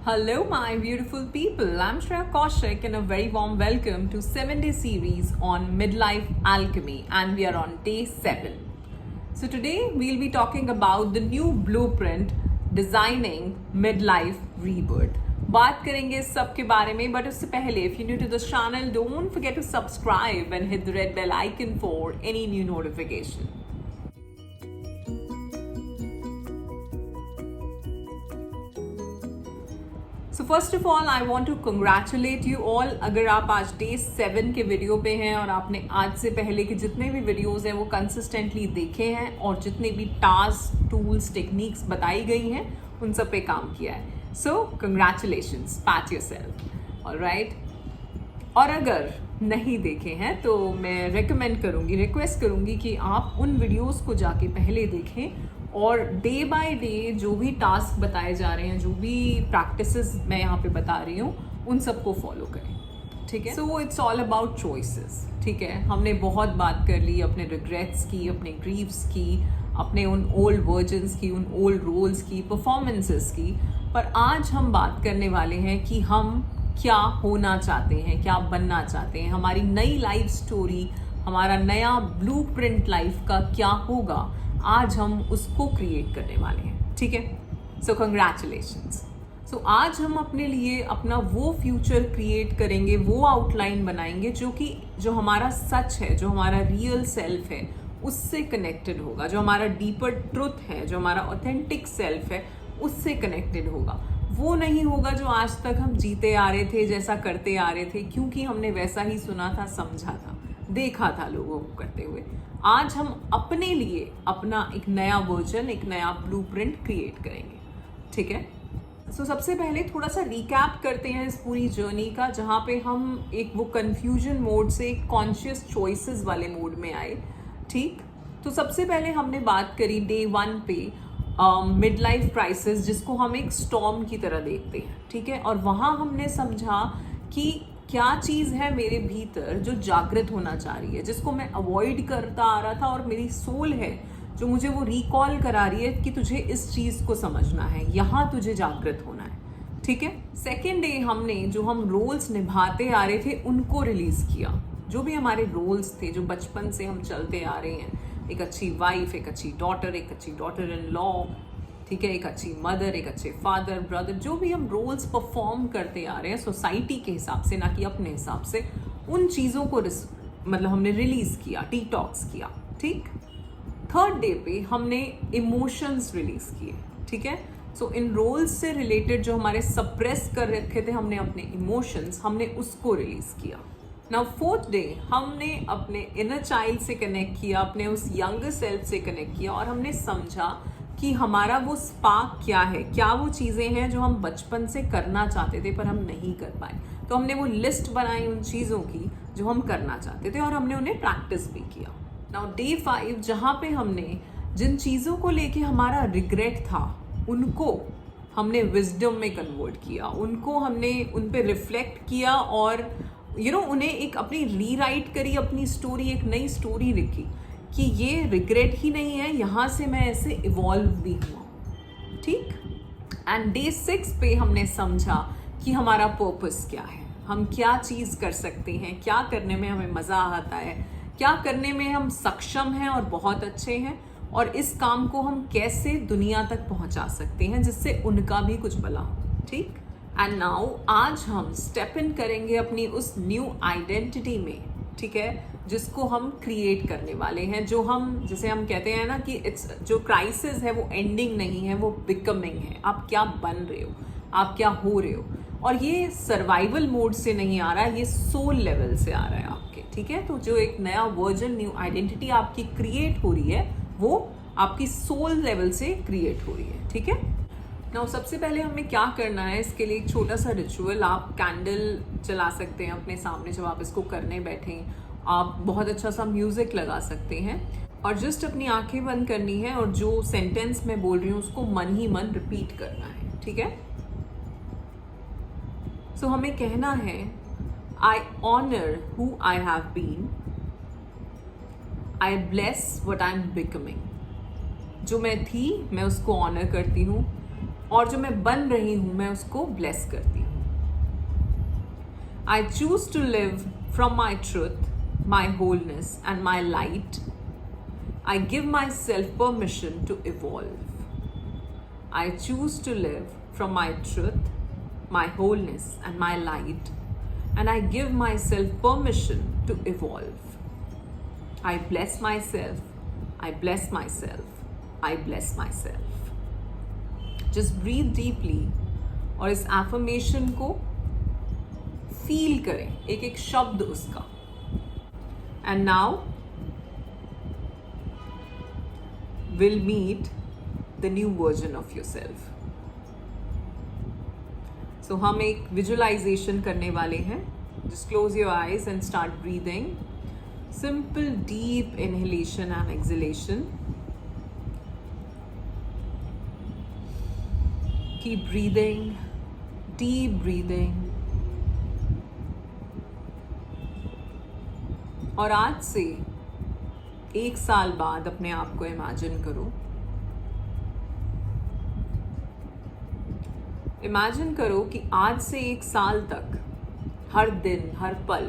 Hello, my beautiful people. I'm Shreya Kaushik, and a very warm welcome to 7-day series on midlife alchemy, and we are on day 7. So today we'll be talking about the new blueprint designing midlife rebirth. बात करेंगे इस सब के बारे में, but उससे पहले if you're new to this channel, don't forget to subscribe and hit the red bell icon for any new notification. So first of all, I want to congratulate you all. अगर आप आज day 7 के video पे हैं और आपने आज से पहले के जितने भी वीडियोस हैं वो कंसिस्टेंटली देखे हैं और जितने भी टास्क, टूल्स, टेक्निक्स बताई गई हैं उन सब पे काम किया है. So congratulations, pat yourself. Alright? और अगर नहीं देखे हैं तो मैं रिक्वेस्ट करूँगी कि आप उन वीडियोस को जाके पहले देखें और डे बाय डे जो भी टास्क बताए जा रहे हैं, जो भी प्रैक्टिसेस मैं यहाँ पे बता रही हूँ, उन सबको फॉलो करें. ठीक है. So it's all about choices. ठीक है. हमने बहुत बात कर ली अपने रिग्रेट्स की, अपने ग्रीव्स की, अपने उन ओल्ड वर्जन्स की, उन ओल्ड रोल्स की, परफॉर्मेंसेस की. पर आज हम बात करने वाले हैं कि हम क्या होना चाहते हैं, क्या बनना चाहते हैं, हमारी नई लाइफ स्टोरी, हमारा नया ब्लूप्रिंट लाइफ का क्या होगा. आज हम उसको क्रिएट करने वाले हैं. ठीक है. सो कंग्रेचुलेशंस. सो आज हम अपने लिए अपना वो फ्यूचर क्रिएट करेंगे, वो आउटलाइन बनाएंगे जो हमारा सच है, जो हमारा रियल सेल्फ है, उससे कनेक्टेड होगा. जो हमारा डीपर ट्रुथ है, जो हमारा ऑथेंटिक सेल्फ है, उससे कनेक्टेड होगा. वो नहीं होगा जो आज तक हम जीते आ रहे थे, जैसा करते आ रहे थे, क्योंकि हमने वैसा ही सुना था, समझा था, देखा था लोगों को करते हुए. आज हम अपने लिए अपना एक नया वर्जन, एक नया ब्लूप्रिंट क्रिएट करेंगे. ठीक है. सो सबसे पहले थोड़ा सा रिकैप करते हैं इस पूरी जर्नी का, जहाँ पे हम एक वो कंफ्यूजन मोड से कॉन्शियस चॉइसेस वाले मोड में आए. ठीक. तो सबसे पहले हमने बात करी डे 1 पे मिड लाइफ क्राइसिस, जिसको हम एक स्टॉर्म की तरह देखते हैं. ठीक है. और वहाँ हमने समझा कि क्या चीज़ है मेरे भीतर जो जागृत होना चाह रही है, जिसको मैं अवॉइड करता आ रहा था, और मेरी सोल है जो मुझे वो रिकॉल करा रही है कि तुझे इस चीज़ को समझना है, यहाँ तुझे जागृत होना है. ठीक है. सेकेंड डे हमने जो हम रोल्स निभाते आ रहे थे उनको रिलीज किया. जो भी हमारे रोल्स थे, जो बचपन से हम चलते आ रहे हैं, एक अच्छी वाइफ, एक अच्छी डॉटर इन लॉ, ठीक है, एक अच्छी मदर, एक अच्छे फादर, ब्रदर, जो भी हम रोल्स परफॉर्म करते आ रहे हैं सोसाइटी के हिसाब से, ना कि अपने हिसाब से, उन चीज़ों को हमने रिलीज किया, डिटॉक्स किया. ठीक. थर्ड डे पे हमने इमोशंस रिलीज किए. ठीक है. सो इन रोल्स से रिलेटेड जो हमारे सप्रेस कर रखे थे हमने अपने इमोशंस, हमने उसको रिलीज किया. नाउ फोर्थ डे हमने अपने इनर चाइल्ड से कनेक्ट किया, अपने उस यंगर सेल्फ से कनेक्ट किया, और हमने समझा कि हमारा वो स्पार्क क्या है, क्या वो चीज़ें हैं जो हम बचपन से करना चाहते थे पर हम नहीं कर पाए. तो हमने वो लिस्ट बनाई उन चीज़ों की जो हम करना चाहते थे, और हमने उन्हें प्रैक्टिस भी किया. नाउ डे 5 जहाँ पे हमने जिन चीज़ों को लेके हमारा रिग्रेट था उनको हमने विजडम में कन्वर्ट किया, उनको हमने उन पे रिफ्लेक्ट किया, और उन्हें एक अपनी रीराइट करी, अपनी स्टोरी, एक नई स्टोरी लिखी कि ये रिग्रेट ही नहीं है, यहाँ से मैं ऐसे इवॉल्व भी हुआ. ठीक. एंड डे 6 पे हमने समझा कि हमारा पर्पस क्या है, हम क्या चीज़ कर सकते हैं, क्या करने में हमें मज़ा आता है, क्या करने में हम सक्षम हैं और बहुत अच्छे हैं, और इस काम को हम कैसे दुनिया तक पहुंचा सकते हैं जिससे उनका भी कुछ भला हो. ठीक. एंड नाउ आज हम स्टेप इन करेंगे अपनी उस न्यू आइडेंटिटी में. ठीक है. जिसको हम क्रिएट करने वाले हैं, जो हम, जैसे हम कहते हैं ना कि इट्स, जो क्राइसिस है वो एंडिंग नहीं है, वो बिकमिंग है. आप क्या बन रहे हो, आप क्या हो रहे हो, और ये सर्वाइवल मोड से नहीं आ रहा है, ये सोल लेवल से आ रहा है आपके. ठीक है. तो जो एक नया वर्जन, न्यू आइडेंटिटी आपकी क्रिएट हो रही है, वो आपकी सोल लेवल से क्रिएट हो रही है. ठीक है. नाउ सबसे पहले हमें क्या करना है, इसके लिए एक छोटा सा रिचुअल. आप कैंडल जला सकते हैं अपने सामने जब आप इसको करने बैठें. आप बहुत अच्छा सा म्यूजिक लगा सकते हैं, और जस्ट अपनी आंखें बंद करनी है, और जो सेंटेंस मैं बोल रही हूँ उसको मन ही मन रिपीट करना है. ठीक है. सो हमें कहना है, I honour who I have been, I bless what I am becoming. जो मैं थी मैं उसको ऑनर करती हूँ, और जो मैं बन रही हूं मैं उसको ब्लेस करती हूँ। I choose to live from my truth, my wholeness and my light. I give myself permission to evolve. I choose to live from my truth, my wholeness and my light, and I give myself permission to evolve. I bless myself, I bless myself, I bless myself. Just breathe deeply और इस affirmation को feel करें, एक एक शब्द उसका। And now we'll meet the new version of yourself. तो हम एक विजुअलाइजेशन करने वाले हैं। Just close your eyes and start breathing. Simple deep inhalation and exhalation. Keep breathing, deep breathing. और आज से 1 साल बाद अपने आप को इमेजिन करो। इमेजिन करो कि आज से 1 साल तक हर दिन हर पल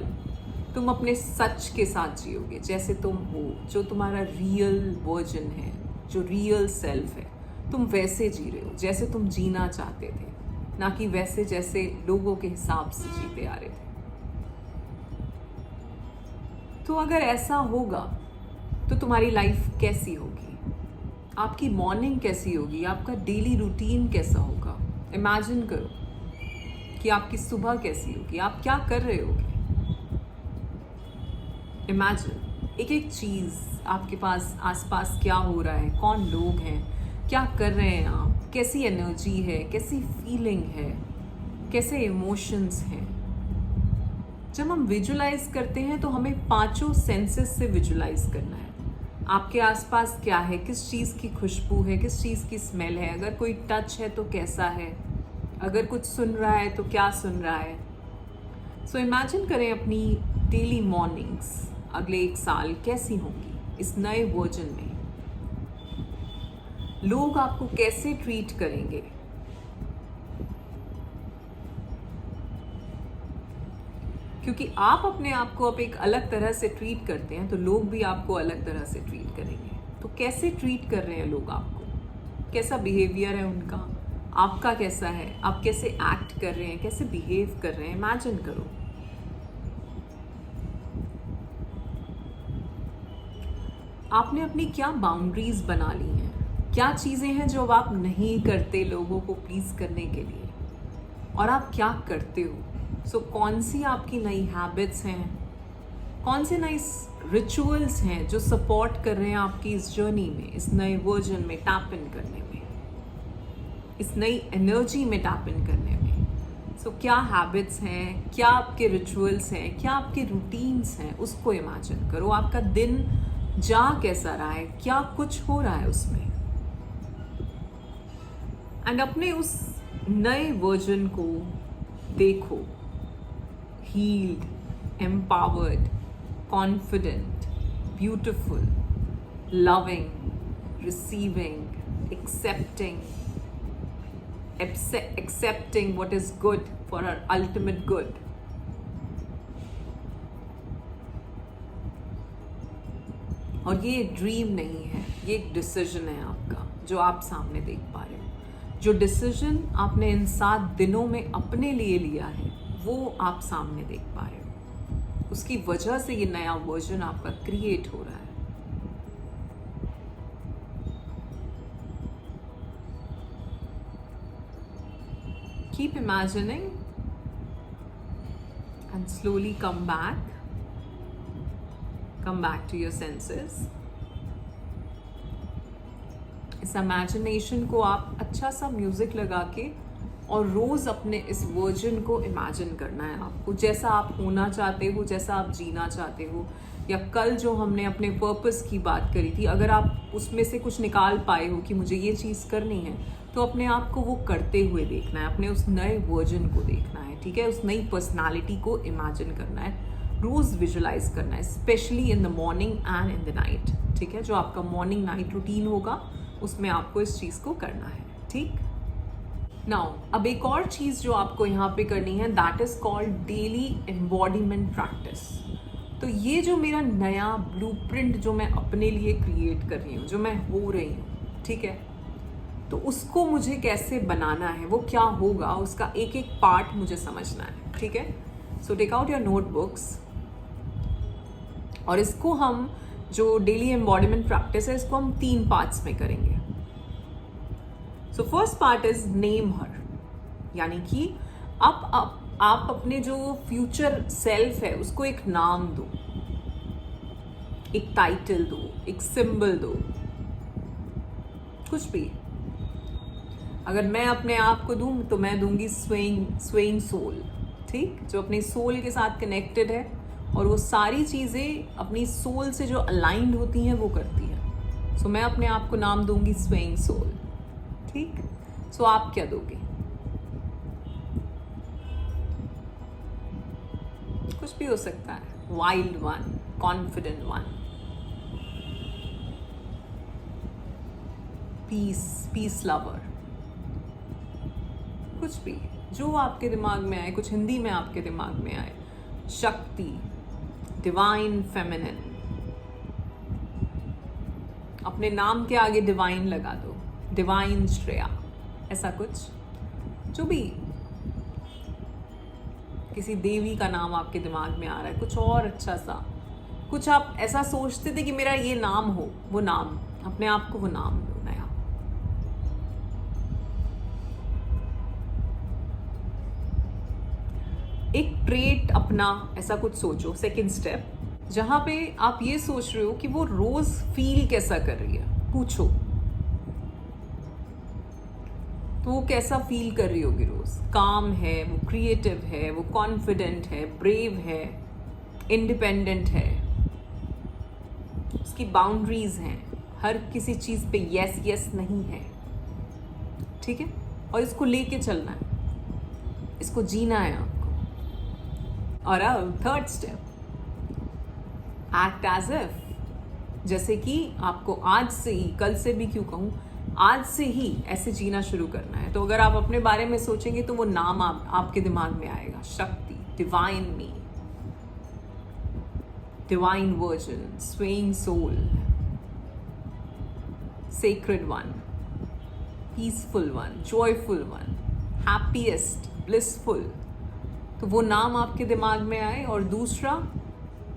तुम अपने सच के साथ जियोगे, जैसे तुम हो, जो तुम्हारा रियल वर्जन है, जो रियल सेल्फ है, तुम वैसे जी रहे हो जैसे तुम जीना चाहते थे, ना कि वैसे जैसे लोगों के हिसाब से जीते आ रहे थे। तो अगर ऐसा होगा तो तुम्हारी लाइफ कैसी होगी, आपकी मॉर्निंग कैसी होगी, आपका डेली रूटीन कैसा होगा। इमेजिन करो कि आपकी सुबह कैसी होगी, आप क्या कर रहे होगे। इमेजिन एक एक चीज़ आपके पास आसपास क्या हो रहा है, कौन लोग हैं, क्या कर रहे हैं आप, कैसी एनर्जी है, कैसी फीलिंग है, कैसे इमोशंस हैं। जब हम विजुलाइज करते हैं तो हमें 5 सेंसेस से विजुलाइज करना है। आपके आसपास क्या है, किस चीज़ की खुशबू है, किस चीज़ की स्मेल है, अगर कोई टच है तो कैसा है, अगर कुछ सुन रहा है तो क्या सुन रहा है। सो इमेजिन करें अपनी डेली मॉर्निंग्स अगले 1 साल कैसी होंगी इस नए वर्जन में। लोग आपको कैसे ट्रीट करेंगे, क्योंकि आप अपने आप को अब एक अलग तरह से ट्रीट करते हैं तो लोग भी आपको अलग तरह से ट्रीट करेंगे। तो कैसे ट्रीट कर रहे हैं लोग आपको, कैसा बिहेवियर है उनका, आपका कैसा है, आप कैसे एक्ट कर रहे हैं, कैसे बिहेव कर रहे हैं। इमेजिन करो। आपने अपनी क्या बाउंड्रीज बना ली हैं, क्या चीज़ें हैं जो अब आप नहीं करते लोगों को प्लीज़ करने के लिए, और आप क्या करते हो। सो कौन सी आपकी नई हैबिट्स हैं, कौन से नए रिचुअल्स हैं जो सपोर्ट कर रहे हैं आपकी इस जर्नी में, इस नए वर्जन में टैप इन करने में, इस नई एनर्जी में टैप इन करने में। सो क्या हैबिट्स हैं, क्या आपके रिचुअल्स हैं, क्या आपके रूटीन्स हैं, उसको इमेजिन करो। आपका दिन जा कैसा रहा है, क्या कुछ हो रहा है उसमें। एंड अपने उस नए वर्जन को देखो, healed, empowered, confident, beautiful, loving, receiving, accepting what is good for our ultimate good. और ये ड्रीम नहीं है, ये एक डिसीजन है आपका जो आप सामने देख पा रहे हो। जो डिसीजन आपने इन 7 दिनों में अपने लिए लिया है वो आप सामने देख पा रहे हो। उसकी वजह से ये नया वर्जन आपका क्रिएट हो रहा है। Keep imagining and slowly come back to your senses. इस इमेजिनेशन को आप अच्छा सा म्यूजिक लगा के और रोज अपने इस वर्जन को इमेजिन करना है आपको, जैसा आप होना चाहते हो, जैसा आप जीना चाहते हो। या कल जो हमने अपने पर्पस की बात करी थी, अगर आप उसमें से कुछ निकाल पाए हो कि मुझे ये चीज़ करनी है, तो अपने आप को वो करते हुए देखना है, अपने उस नए वर्जन को देखना है, ठीक है। उस नई पर्सनालिटी को इमेजिन करना है, रोज़ विजुलाइज करना है, specially in the morning and in the night, ठीक है। जो आपका मॉर्निंग नाइट रूटीन होगा उसमें आपको इस चीज़ को करना है, ठीक। नाउ अब एक और चीज जो आपको यहाँ पे करनी है, that is called daily embodiment practice. तो ये जो मेरा नया ब्लूप्रिंट जो मैं अपने लिए क्रिएट कर रही हूँ, जो मैं हो रही हूँ, ठीक है, तो उसको मुझे कैसे बनाना है, वो क्या होगा, उसका एक एक पार्ट मुझे समझना है, ठीक है। So take out your notebooks और इसको हम जो डेली एम्बॉडीमेंट प्रैक्टिस है, इसको हम 3 पार्ट्स में करेंगे। So first part is name her, यानी कि आप अपने जो फ्यूचर सेल्फ है उसको एक नाम दो, एक टाइटल दो, एक सिंबल दो, कुछ भी। अगर मैं अपने आप को दूं तो मैं दूंगी स्वेइंग सोल, ठीक, जो अपनी सोल के साथ कनेक्टेड है और वो सारी चीज़ें अपनी सोल से जो अलाइंड होती हैं वो करती हैं। सो मैं अपने आप को नाम दूंगी स्वेइंग सोल, ठीक। सो आप क्या दोगे? कुछ भी हो सकता है, wild one, confident one, piece lover, कुछ भी जो आपके दिमाग में आए, कुछ हिंदी में आपके दिमाग में आए, शक्ति, डिवाइन फेमिनिन, अपने नाम के आगे डिवाइन लगा दो, डिवाइन श्रेया, ऐसा कुछ, जो भी, किसी देवी का नाम आपके दिमाग में आ रहा है, कुछ और अच्छा सा, कुछ आप ऐसा सोचते थे कि मेरा ये नाम हो, वो नाम, अपने आप को वो नाम दो नया। एक ट्रेट अपना ऐसा कुछ सोचो, सेकंड स्टेप, जहां पे आप ये सोच रहे हो कि वो रोज फील कैसा कर रही है, पूछो तो वो कैसा फील कर रही होगी रोज। काम है, वो क्रिएटिव है, वो कॉन्फिडेंट है, ब्रेव है, इंडिपेंडेंट है, उसकी बाउंड्रीज हैं, हर किसी चीज पे यस यस नहीं है, ठीक है। और इसको लेके चलना है, इसको जीना है आपको। और अब third step, act as if, जैसे कि आपको आज से ही, कल से भी क्यों कहूं, आज से ही ऐसे जीना शुरू करना है। तो अगर आप अपने बारे में सोचेंगे तो वो नाम आपके दिमाग में आएगा, Shakti, divine me, divine virgin, swaying soul, sacred one, peaceful one, joyful one, happiest, blissful. तो वो नाम आपके दिमाग में आए। और दूसरा,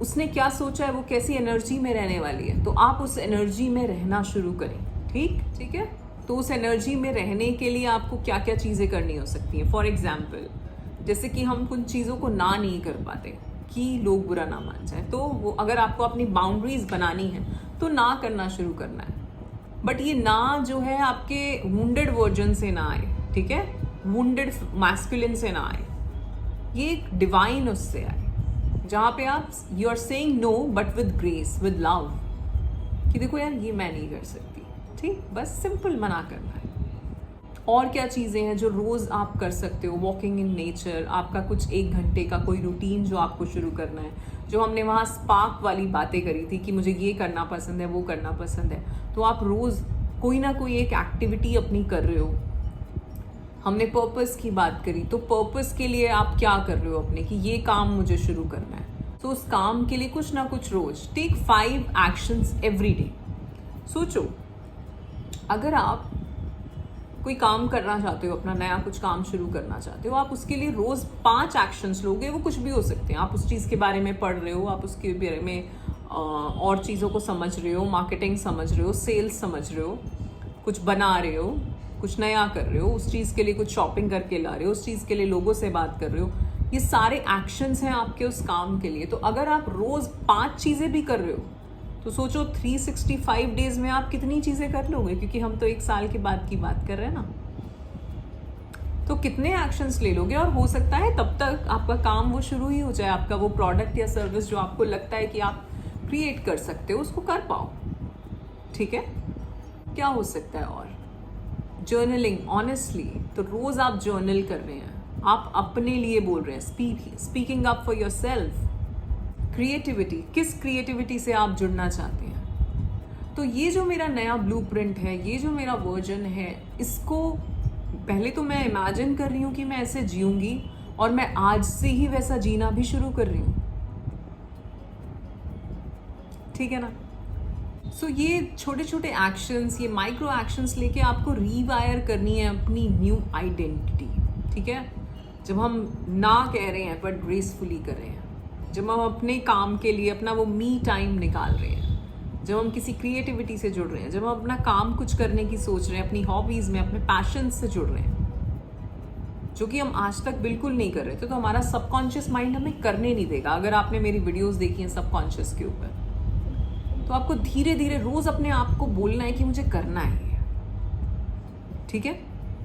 उसने क्या सोचा है, वो कैसी एनर्जी में रहने वाली है, तो आप उस एनर्जी में रहना शुरू करें, ठीक है। तो उस एनर्जी में रहने के लिए आपको क्या क्या चीज़ें करनी हो सकती हैं। फॉर एग्जाम्पल, जैसे कि हम कुछ चीज़ों को ना नहीं कर पाते कि लोग बुरा ना मान जाए, तो वो अगर आपको अपनी बाउंड्रीज बनानी है तो ना करना शुरू करना है। बट ये ना जो है आपके वुंडेड वर्जन से ना आए, ठीक है, वुंडेड मैस्कुलिन से ना आए, ये एक डिवाइन उससे आए, जहाँ पे आप you are saying no but with grace, with love, कि देखो यार ये मैं नहीं कर सकती, ठीक, बस सिंपल मना करना है। और क्या चीज़ें हैं जो रोज़ आप कर सकते हो, वॉकिंग इन नेचर, आपका कुछ 1 घंटे का कोई रूटीन जो आपको शुरू करना है। जो हमने वहाँ स्पार्क वाली बातें करी थी कि मुझे ये करना पसंद है, वो करना पसंद है, तो आप रोज़ कोई ना कोई एक एक्टिविटी अपनी कर रहे हो। हमने पर्पस की बात करी, तो पर्पस के लिए आप क्या कर रहे हो अपने, कि ये काम मुझे शुरू करना है, तो उस काम के लिए कुछ ना कुछ रोज, टेक 5 एक्शंस एवरी डे। सोचो, अगर आप कोई काम करना चाहते हो, अपना नया कुछ काम शुरू करना चाहते हो, आप उसके लिए रोज 5 एक्शंस लोगे। वो कुछ भी हो सकते हैं, आप उस चीज़ के बारे में पढ़ रहे हो, आप उसके बारे में और चीज़ों को समझ रहे हो, मार्केटिंग समझ रहे हो, सेल्स समझ रहे हो, कुछ बना रहे हो, कुछ नया कर रहे हो, उस चीज़ के लिए कुछ शॉपिंग करके ला रहे हो, उस चीज़ के लिए लोगों से बात कर रहे हो, ये सारे एक्शंस हैं आपके उस काम के लिए। तो अगर आप रोज़ 5 चीज़ें भी कर रहे हो, तो सोचो 365 डेज में आप कितनी चीज़ें कर लोगे, क्योंकि हम तो 1 साल के बाद की बात कर रहे हैं ना। तो कितने एक्शंस ले लोगे, और हो सकता है तब तक आपका काम वो शुरू ही हो जाए, आपका वो प्रोडक्ट या सर्विस जो आपको लगता है कि आप क्रिएट कर सकते हो, उसको कर पाओ, ठीक है। क्या हो सकता है और? जर्नलिंग, ऑनेस्टली, तो रोज आप जर्नल कर रहे हैं, आप अपने लिए बोल रहे हैं, speaking up for your self. Creativity, किस क्रिएटिविटी से आप जुड़ना चाहते हैं। तो ये जो मेरा नया ब्लूप्रिंट है, ये जो मेरा वर्जन है, इसको पहले तो मैं इमेजिन कर रही हूँ कि मैं ऐसे जीऊंगी और मैं आज से ही वैसा जीना भी शुरू कर रही हूँ। ठीक है ना? सो ये छोटे छोटे एक्शंस, ये माइक्रो एक्शंस लेके आपको रीवायर करनी है अपनी न्यू आइडेंटिटी। ठीक है? जब हम ना कह रहे हैं बट ग्रेसफुली कर रहे हैं, जब हम अपने काम के लिए अपना वो मी टाइम निकाल रहे हैं, जब हम किसी क्रिएटिविटी से जुड़ रहे हैं, जब हम अपना काम कुछ करने की सोच रहे हैं, अपनी हॉबीज़ में, अपने पैशन से जुड़ रहे हैं, जो कि हम आज तक बिल्कुल नहीं कर रहे थे, तो हमारा सबकॉन्शियस माइंड हमें करने नहीं देगा। अगर आपने मेरी वीडियोस देखी हैं सबकॉन्शियस के ऊपर, तो आपको धीरे धीरे रोज अपने आप को बोलना है कि मुझे करना है। ठीक है?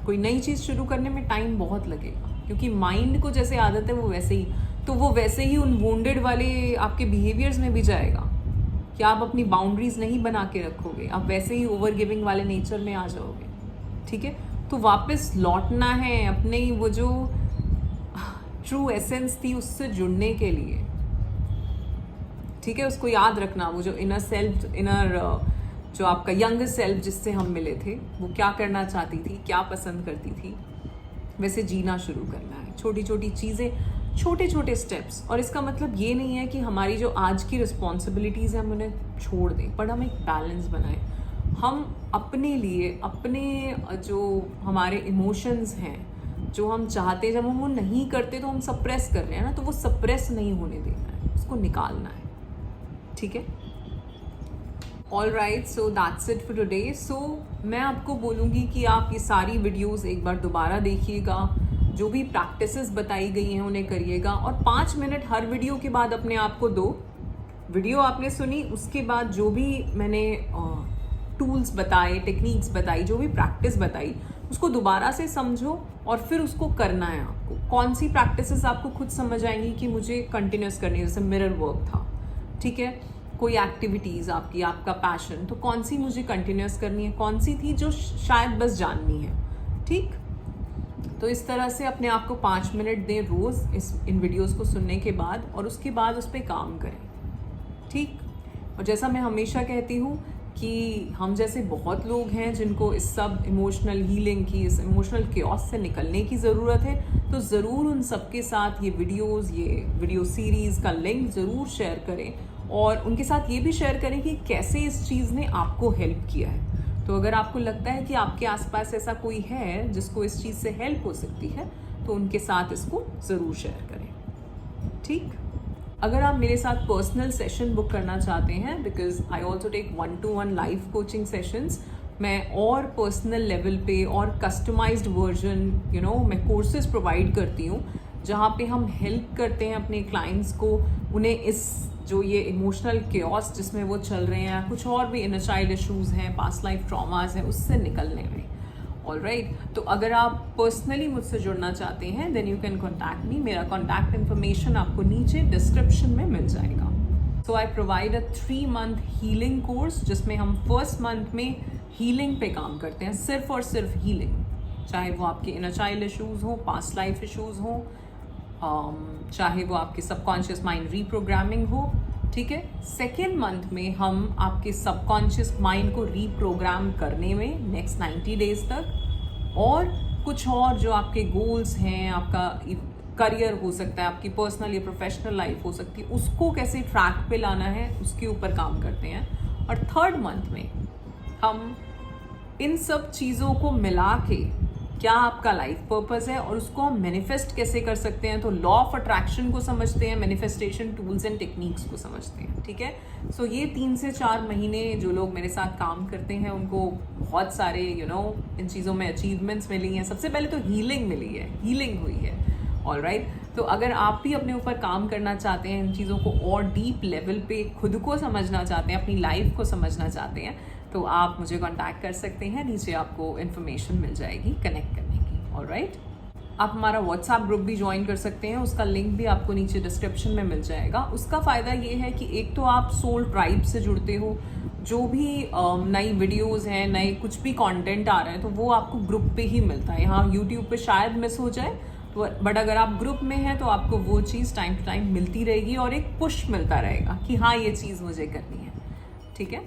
कोई नई चीज शुरू करने में टाइम बहुत लगेगा, क्योंकि माइंड को जैसे आदत है वो वैसे ही, तो वो वैसे ही उन वोंडेड वाले आपके बिहेवियर्स में भी जाएगा कि आप अपनी बाउंड्रीज नहीं बना के रखोगे, आप वैसे ही ओवर गिविंग वाले नेचर में आ जाओगे। ठीक है? तो वापस लौटना है अपने वो जो ट्रू एसेंस थी उससे जुड़ने के लिए। ठीक है? उसको याद रखना, वो जो इनर सेल्फ, जो आपका यंग सेल्फ जिससे हम मिले थे, वो क्या करना चाहती थी, क्या पसंद करती थी, वैसे जीना शुरू करना है। छोटी छोटी चीज़ें, छोटे छोटे स्टेप्स। और इसका मतलब ये नहीं है कि हमारी जो आज की रिस्पॉन्सिबिलिटीज़ हैं हम उन्हें छोड़ दें, पर हम एक बैलेंस बनाएं। हम अपने लिए, अपने जो हमारे इमोशंस हैं, जो हम चाहते हैं, जब हम वो नहीं करते तो हम सप्रेस कर रहे हैं ना, तो वो सप्रेस नहीं होने देना है, उसको निकालना है। ठीक है? All right, so that's it for today. So मैं आपको बोलूँगी कि आप ये सारी वीडियोस एक बार दोबारा देखिएगा, जो भी प्रैक्टिसेस बताई गई हैं उन्हें करिएगा, और 5 मिनट हर वीडियो के बाद अपने आप को दो। वीडियो आपने सुनी, उसके बाद जो भी मैंने टूल्स बताए, टेक्निक्स बताई, जो भी प्रैक्टिस बताई, उसको दोबारा से समझो और फिर उसको करना है आपको। कौन सी प्रैक्टिसेस आपको खुद समझ आएंगी कि मुझे कंटिन्यूस करनी है, जैसे मिरर वर्क था। ठीक है? कोई एक्टिविटीज़ आपकी, आपका पैशन, तो कौन सी मुझे कंटिन्यूस करनी है, कौन सी थी जो शायद बस जाननी है। ठीक? तो इस तरह से अपने आप को 5 मिनट दें रोज़ इन वीडियोस को सुनने के बाद, और उसके बाद उस पर काम करें। ठीक? और जैसा मैं हमेशा कहती हूँ कि हम जैसे बहुत लोग हैं जिनको इस सब इमोशनल हीलिंग की, इस इमोशनल केओस से निकलने की ज़रूरत है, तो ज़रूर उन सबके साथ ये वीडियो सीरीज़ का लिंक ज़रूर शेयर करें, और उनके साथ ये भी शेयर करें कि कैसे इस चीज़ ने आपको हेल्प किया है। तो अगर आपको लगता है कि आपके आसपास ऐसा कोई है जिसको इस चीज़ से हेल्प हो सकती है, तो उनके साथ इसको ज़रूर शेयर करें। ठीक? अगर आप मेरे साथ पर्सनल सेशन बुक करना चाहते हैं, because I also take 1-to-1 live coaching sessions, मैं और पर्सनल लेवल पे और कस्टमाइज्ड वर्जन मैं कोर्सेज प्रोवाइड करती हूँ, जहाँ पे हम हेल्प करते हैं अपने क्लाइंट्स को, उन्हें इस जो ये इमोशनल केओस जिसमें वो चल रहे हैं, कुछ और भी इनर चाइल्ड इशूज़ हैं, पास्ट लाइफ ट्रॉमास हैं, उससे निकलने में। ऑल राइट, तो अगर आप पर्सनली मुझसे जुड़ना चाहते हैं, then you can contact me. मेरा कॉन्टैक्ट इन्फॉर्मेशन आपको नीचे डिस्क्रिप्शन में मिल जाएगा। So I provide a 3-month healing course, जिसमें हम फर्स्ट मंथ में हीलिंग पे काम करते हैं, सिर्फ और सिर्फ हीलिंग, चाहे वो आपके इनर चाइल्ड इशूज़ हो, पास्ट लाइफ इशूज़ हो, चाहे वो आपके सबकॉन्शियस माइंड रीप्रोग्रामिंग हो। ठीक है? सेकेंड मंथ में हम आपके सबकॉन्शियस माइंड को रीप्रोग्राम करने में नेक्स्ट 90 डेज तक, और कुछ और जो आपके गोल्स हैं, आपका करियर हो सकता है, आपकी पर्सनल या प्रोफेशनल लाइफ हो सकती है, उसको कैसे ट्रैक पे लाना है उसके ऊपर काम करते हैं। और थर्ड मंथ में हम इन सब चीज़ों को मिला के क्या आपका लाइफ पर्पस है और उसको हम मैनिफेस्ट कैसे कर सकते हैं, तो लॉ ऑफ अट्रैक्शन को समझते हैं, मैनिफेस्टेशन टूल्स एंड टेक्निक्स को समझते हैं। ठीक है? सो ये 3 से 4 महीने जो लोग मेरे साथ काम करते हैं उनको बहुत सारे इन चीज़ों में अचीवमेंट्स मिली हैं। सबसे पहले तो हीलिंग मिली है, हीलिंग हुई है। ऑल राइट, तो अगर आप भी अपने ऊपर काम करना चाहते हैं, इन चीज़ों को और डीप लेवल पे खुद को समझना चाहते हैं, अपनी लाइफ को समझना चाहते हैं, तो आप मुझे कांटेक्ट कर सकते हैं। नीचे आपको इन्फॉर्मेशन मिल जाएगी कनेक्ट करने की। ऑल राइट, आप हमारा व्हाट्सएप ग्रुप भी ज्वाइन कर सकते हैं, उसका लिंक भी आपको नीचे डिस्क्रिप्शन में मिल जाएगा। उसका फ़ायदा ये है कि एक तो आप सोल ट्राइब से जुड़ते हो, जो भी नई वीडियोस हैं, नए कुछ भी कंटेंट आ रहे हैं, तो वो आपको ग्रुप पे ही मिलता है। यहाँ यूट्यूब पे शायद मिस हो जाए, तो बट अगर आप ग्रुप में हैं तो आपको वो चीज़ टाइम टू टाइम मिलती रहेगी और एक पुश मिलता रहेगा कि हाँ ये चीज़ मुझे करनी है। ठीक है?